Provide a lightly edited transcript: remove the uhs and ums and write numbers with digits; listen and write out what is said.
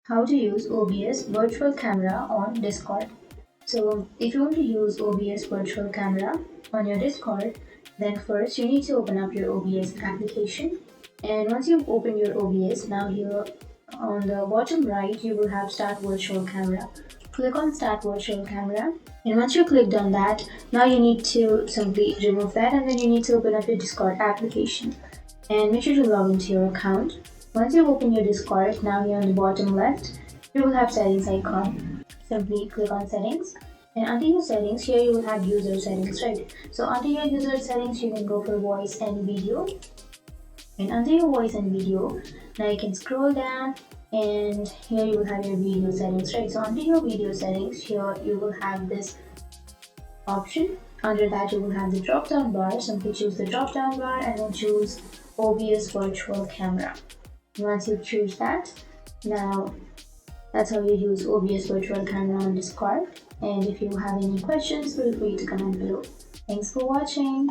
How to use OBS Virtual Camera on Discord. So if you want to use OBS Virtual Camera on your Discord, then first you need to open up your OBS application. And once you've opened your OBS, now here on the bottom right, you will have Start Virtual Camera. Click on Start Virtual Camera. And once you clicked on that, now you need to simply remove that, and then you need to open up your Discord application. And make sure to log into your account. Once you open your Discord, now here on the bottom left, you will have settings icon. Simply click on settings, and under your settings, here you will have user settings, right? So under your user settings, you can go for voice and video. And under your voice and video, now you can scroll down, and here you will have your video settings, right? So under your video settings, here you will have this option. Under that, you will have the drop down bar. Simply choose the drop down bar and then choose OBS Virtual Camera. Once you choose that, now that's how you use OBS Virtual Camera on Discord. And if you have any questions, feel free to comment below. Thanks for watching.